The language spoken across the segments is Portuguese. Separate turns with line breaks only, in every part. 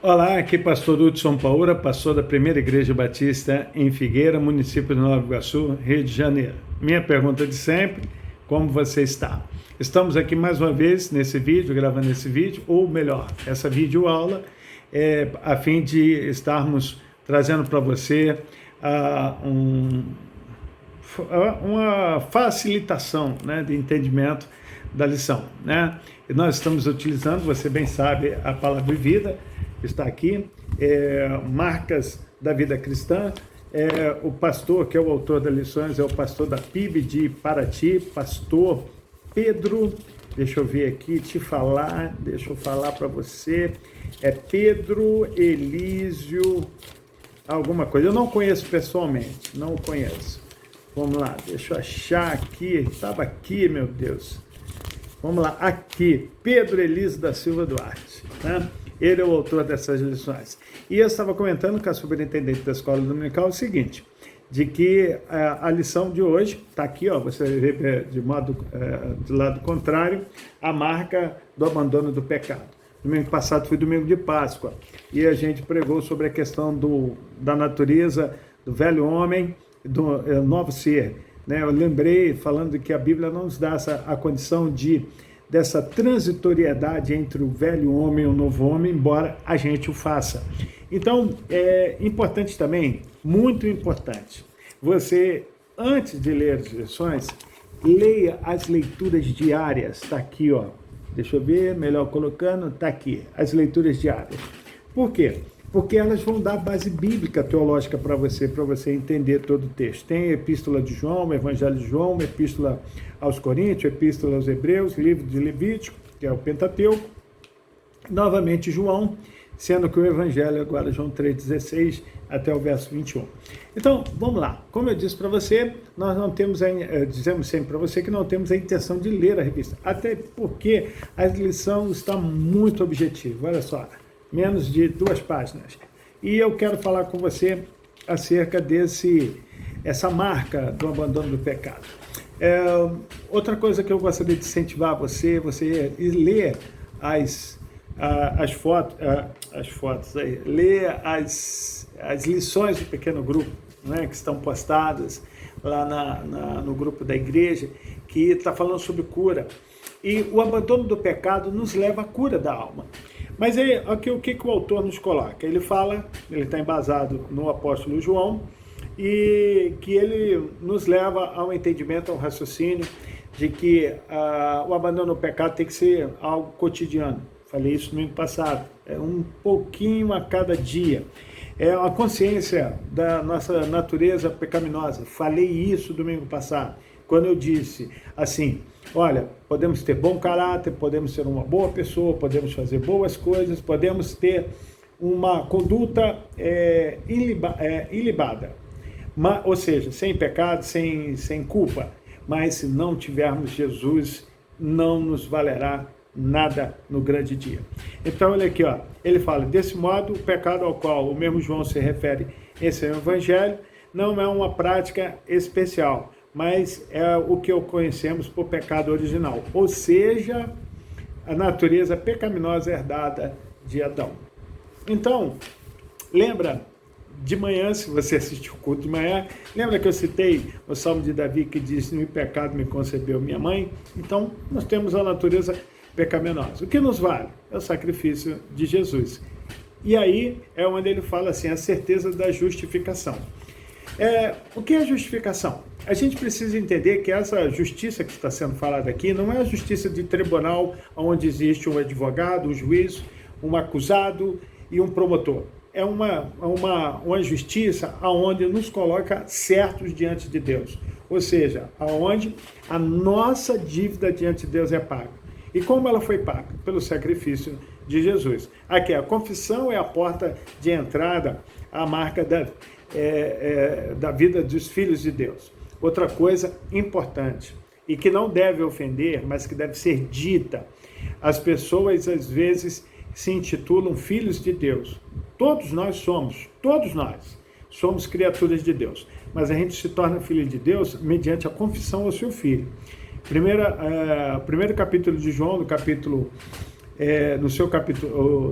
Olá, aqui é pastor Hudson Paura, pastor da Primeira Igreja Batista em Figueira, município de Nova Iguaçu, Rio de Janeiro. Minha pergunta de sempre, como você está? Estamos aqui mais uma vez nesse vídeo, gravando esse vídeo, ou melhor, essa videoaula, a fim de estarmos trazendo para você uma facilitação, né, de entendimento da lição, né? E nós estamos utilizando, você bem sabe, a palavra vida, está aqui, marcas da vida cristã. O pastor, que é o autor das lições, é o pastor da PIB de Paraty, pastor Pedro, deixa eu ver aqui, deixa eu falar para você, é Pedro Elísio, alguma coisa, eu não conheço pessoalmente, não o conheço. Vamos lá, deixa eu achar aqui, estava aqui, meu Deus. Vamos lá, aqui, Pedro Elísio da Silva Duarte, né? Ele é o autor dessas lições. E eu estava comentando com a superintendente da escola dominical o seguinte, de que a lição de hoje, está aqui, ó, você vê do lado contrário, a marca do abandono do pecado. Domingo passado foi domingo de Páscoa, e a gente pregou sobre a questão da natureza, do velho homem, do novo ser, né? Eu lembrei, falando que a Bíblia não nos dá a condição dessa transitoriedade entre o velho homem e o novo homem, embora a gente o faça. Então, é importante também, muito importante, você, antes de ler as lições, leia as leituras diárias, está aqui, ó, deixa eu ver, melhor colocando, está aqui, as leituras diárias. Por quê? Porque elas vão dar base bíblica teológica para você entender todo o texto. Tem a Epístola de João, o Evangelho de João, a Epístola aos Coríntios, a Epístola aos Hebreus, livro de Levítico, que é o Pentateuco, novamente João, sendo que o Evangelho agora João 3,16 até o verso 21. Então, vamos lá. Como eu disse para você, nós não temos, dizemos sempre para você que não temos a intenção de ler a revista, até porque a lição está muito objetiva, olha só, menos de 2 páginas. E eu quero falar com você acerca essa marca do abandono do pecado. Outra coisa que eu gostaria de incentivar você ler as fotos aí, ler as lições do pequeno grupo, né, que estão postadas lá no grupo da igreja, que está falando sobre cura. E o abandono do pecado nos leva à cura da alma. Mas aí, aqui, o que o autor nos coloca? Ele está embasado no apóstolo João, e que ele nos leva ao entendimento, ao raciocínio, de que o abandono do pecado tem que ser algo cotidiano. Falei isso no ano passado, é um pouquinho a cada dia. É a consciência da nossa natureza pecaminosa. Falei isso domingo passado, quando eu disse assim, olha, podemos ter bom caráter, podemos ser uma boa pessoa, podemos fazer boas coisas, podemos ter uma conduta ilibada, ou seja, sem pecado, sem culpa, mas se não tivermos Jesus, não nos valerá nada no grande dia. Então, olha aqui, ó, ele fala, desse modo, o pecado ao qual o mesmo João se refere em seu evangelho não é uma prática especial, mas é o que conhecemos por pecado original, ou seja, a natureza pecaminosa herdada de Adão. Então, lembra de manhã, se você assistiu o culto de manhã, lembra que eu citei o Salmo de Davi que diz, no pecado me concebeu minha mãe? Então, nós temos a natureza pecaminosa. O que nos vale? É o sacrifício de Jesus. E aí é onde ele fala assim, a certeza da justificação. O que é justificação? A gente precisa entender que essa justiça que está sendo falada aqui não é a justiça de tribunal onde existe um advogado, um juiz, um acusado e um promotor. É uma justiça onde nos coloca certos diante de Deus. Ou seja, onde a nossa dívida diante de Deus é paga. E como ela foi paga? Pelo sacrifício de Jesus. Aqui, a confissão é a porta de entrada, a marca da vida dos filhos de Deus. Outra coisa importante, e que não deve ofender, mas que deve ser dita, as pessoas às vezes se intitulam filhos de Deus. Todos nós somos criaturas de Deus, mas a gente se torna filho de Deus mediante a confissão ao seu filho. Primeiro capítulo de João,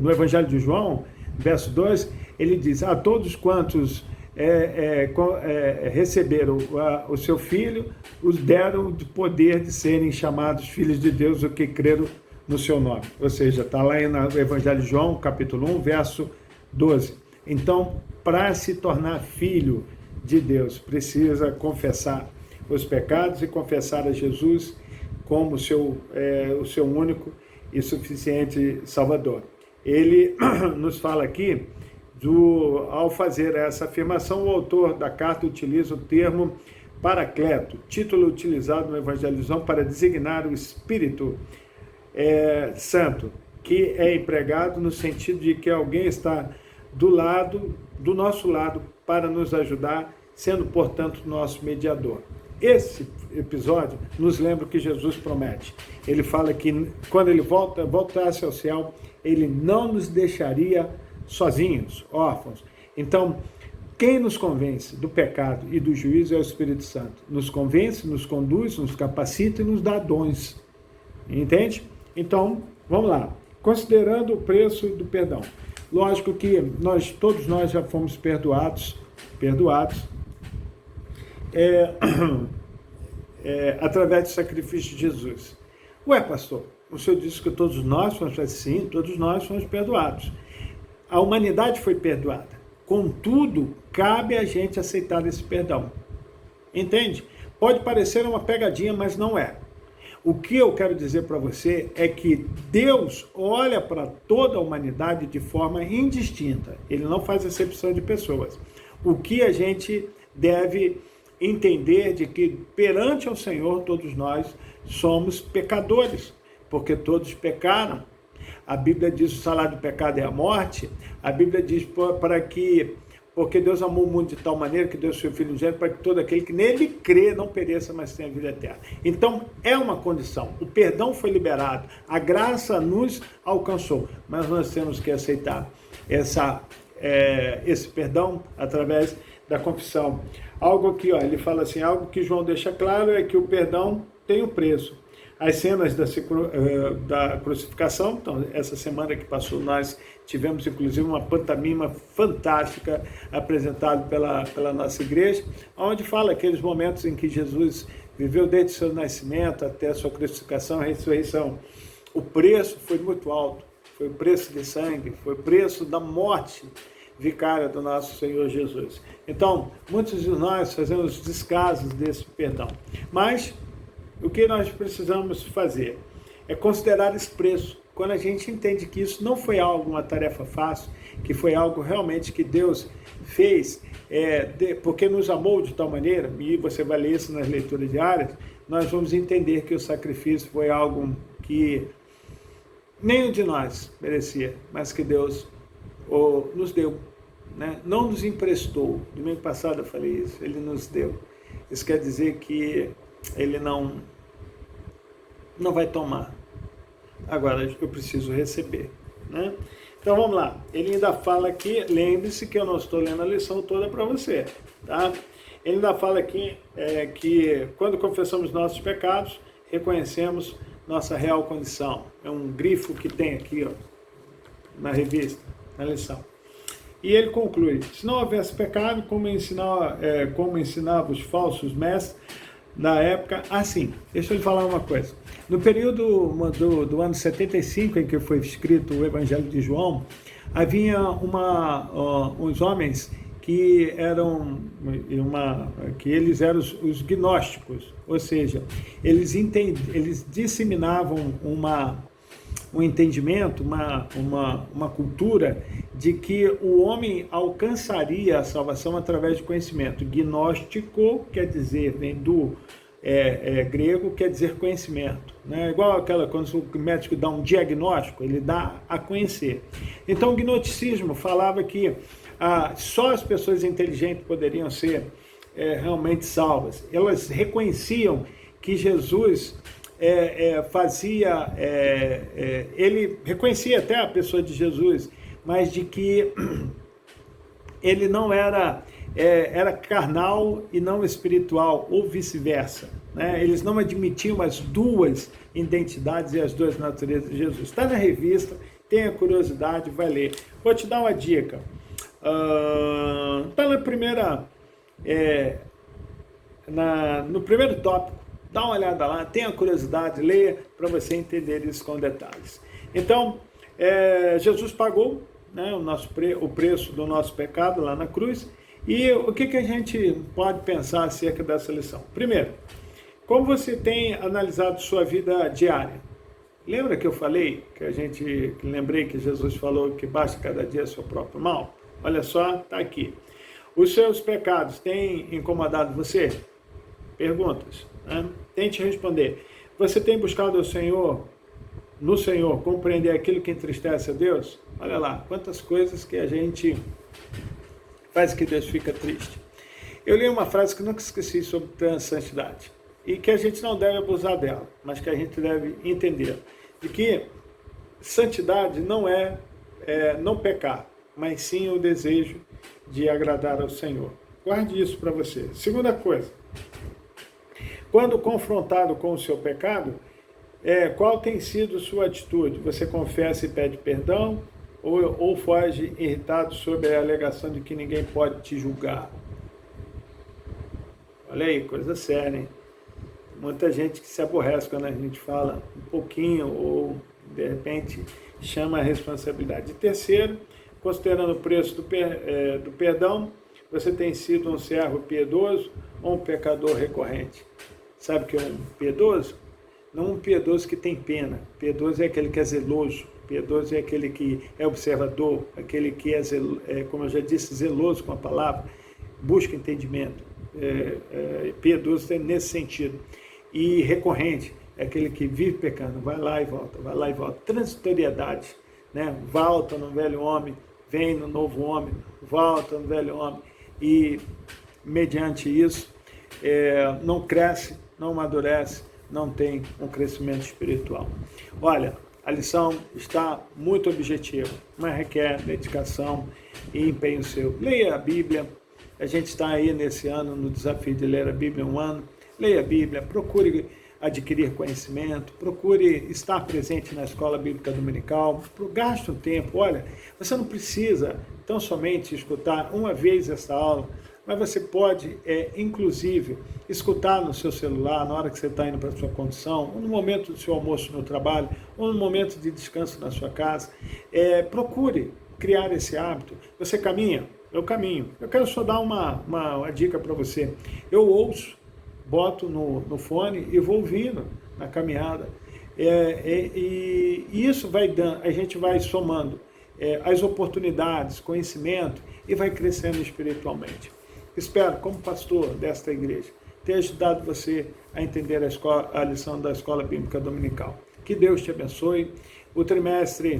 no Evangelho de João, verso 2, ele diz, a todos quantos receberam o seu filho, os deram de poder de serem chamados filhos de Deus, o que creram no seu nome. Ou seja, está lá no Evangelho de João, capítulo 1, verso 12. Então, para se tornar filho de Deus, precisa confessar os pecados e confessar a Jesus como o seu único e suficiente Salvador. Ele nos fala aqui, ao fazer essa afirmação, o autor da carta utiliza o termo Paracleto, título utilizado no Evangelho de João para designar o Espírito Santo, que é empregado no sentido de que alguém está do nosso lado para nos ajudar, sendo, portanto, nosso mediador. Esse episódio nos lembra o que Jesus promete. Ele fala que quando ele voltasse ao céu, ele não nos deixaria sozinhos, órfãos. Então, quem nos convence do pecado e do juízo é o Espírito Santo. Nos convence, nos conduz, nos capacita e nos dá dons. Entende? Então, vamos lá. Considerando o preço do perdão. Lógico que todos nós já fomos perdoados através do sacrifício de Jesus. Ué, pastor, o senhor disse que todos nós fomos assim, todos nós fomos perdoados. A humanidade foi perdoada. Contudo, cabe a gente aceitar esse perdão. Entende? Pode parecer uma pegadinha, mas não é. O que eu quero dizer para você é que Deus olha para toda a humanidade de forma indistinta. Ele não faz acepção de pessoas. O que a gente deve entender de que perante ao Senhor todos nós somos pecadores, porque todos pecaram. A Bíblia diz que o salário do pecado é a morte. A Bíblia diz porque Deus amou o mundo de tal maneira que deu o seu Filho unigênito para que todo aquele que nele crê não pereça, mas tenha vida eterna. Então, é uma condição. O perdão foi liberado, a graça nos alcançou, mas nós temos que aceitar esse perdão através da confissão. Algo aqui, ele fala assim, algo que João deixa claro é que o perdão tem um preço. As cenas da crucificação, então, essa semana que passou, nós tivemos inclusive uma pantomima fantástica apresentada pela nossa igreja, onde fala aqueles momentos em que Jesus viveu desde o seu nascimento até a sua crucificação e ressurreição. O preço foi muito alto, foi o preço de sangue, foi o preço da morte vicária do nosso Senhor Jesus. Então, muitos de nós fazemos descasos desse perdão, mas o que nós precisamos fazer é considerar esse preço. Quando a gente entende que isso não foi uma tarefa fácil, que foi algo realmente que Deus fez, porque nos amou de tal maneira, e você vai ler isso nas leituras diárias, nós vamos entender que o sacrifício foi algo que nenhum de nós merecia, mas que Deus nos deu, né? Não nos emprestou. Domingo passado eu falei isso, Ele nos deu. Isso quer dizer que Ele não vai tomar. Agora eu preciso receber, né? Então vamos lá. Ele ainda fala aqui, lembre-se que eu não estou lendo a lição toda para você, tá? Ele ainda fala aqui que quando confessamos nossos pecados, reconhecemos nossa real condição. É um grifo que tem aqui, na revista, na lição. E ele conclui, se não houvesse pecado, como ensinava os falsos mestres da época, assim, deixa eu lhe falar uma coisa. No período do ano 75, em que foi escrito o Evangelho de João, havia uns homens que eles eram os gnósticos, ou seja, eles disseminavam um entendimento, uma cultura de que o homem alcançaria a salvação através de conhecimento. Gnóstico quer dizer, vem do grego, quer dizer conhecimento, né? Igual quando o médico dá um diagnóstico, ele dá a conhecer. Então o gnosticismo falava que só as pessoas inteligentes poderiam ser realmente salvas. Elas reconheciam que Jesus ele reconhecia até a pessoa de Jesus, mas de que ele não era carnal e não espiritual, ou vice-versa, né? Eles não admitiam as duas identidades e as duas naturezas de Jesus. Está na revista, tenha curiosidade, vai ler. Vou te dar uma dica. Está na primeira, no primeiro tópico, dá uma olhada lá, tenha curiosidade, leia para você entender isso com detalhes. Então, Jesus pagou, né, o preço do nosso pecado lá na cruz. E o que a gente pode pensar acerca dessa lição? Primeiro, como você tem analisado sua vida diária? Lembra que eu falei, lembrei que Jesus falou que basta cada dia seu próprio mal? Olha só, está aqui. Os seus pecados têm incomodado você? Perguntas, né? Tente responder. Você tem buscado no Senhor, compreender aquilo que entristece a Deus? Olha lá, quantas coisas que a gente faz que Deus fica triste. Eu li uma frase que nunca esqueci sobre santidade, e que a gente não deve abusar dela, mas que a gente deve entender, de que santidade não é não pecar, mas sim o desejo de agradar ao Senhor. Guarde isso para você. Segunda coisa, quando confrontado com o seu pecado, qual tem sido sua atitude? Você confessa e pede perdão, ou foge irritado sobre a alegação de que ninguém pode te julgar? Olha aí, coisa séria, hein? Muita gente que se aborrece quando a gente fala um pouquinho ou, de repente, chama a responsabilidade. Terceiro, considerando o preço do perdão, você tem sido um servo piedoso ou um pecador recorrente? Sabe o que é um piedoso? Não um piedoso que tem pena. Piedoso é aquele que é zeloso. Piedoso é aquele que é observador, aquele que como eu já disse, zeloso com a palavra, busca entendimento. Piedoso é nesse sentido. E recorrente é aquele que vive pecando, vai lá e volta, vai lá e volta. Transitoriedade, né? Volta no velho homem, vem no novo homem, volta no velho homem. E, mediante isso, não cresce, não amadurece, não tem um crescimento espiritual. Olha, a lição está muito objetiva, mas requer dedicação e empenho seu. Leia a Bíblia. A gente está aí nesse ano no desafio de ler a Bíblia um ano. Leia a Bíblia, procure adquirir conhecimento, procure estar presente na escola bíblica dominical, gaste um tempo. Olha, você não precisa tão somente escutar uma vez essa aula, mas você pode, inclusive, escutar no seu celular, na hora que você está indo para a sua condução, ou no momento do seu almoço no trabalho, ou no momento de descanso na sua casa. Procure criar esse hábito. Você caminha? Eu caminho. Eu quero só dar uma dica para você. Eu ouço, boto no fone e vou ouvindo na caminhada. E isso vai dando, a gente vai somando as oportunidades, conhecimento, e vai crescendo espiritualmente. Espero, como pastor desta igreja, ter ajudado você a entender a lição da Escola Bíblica Dominical. Que Deus te abençoe. O trimestre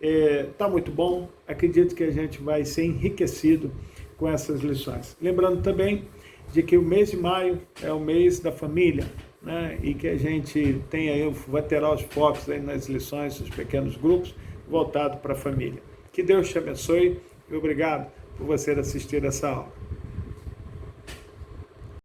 está muito bom. Acredito que a gente vai ser enriquecido com essas lições. Lembrando também de que o mês de maio é o mês da família, né? E que a gente tem aí, vai ter os focos aí nas lições, os pequenos grupos, voltado para a família. Que Deus te abençoe e obrigado por você assistir essa aula.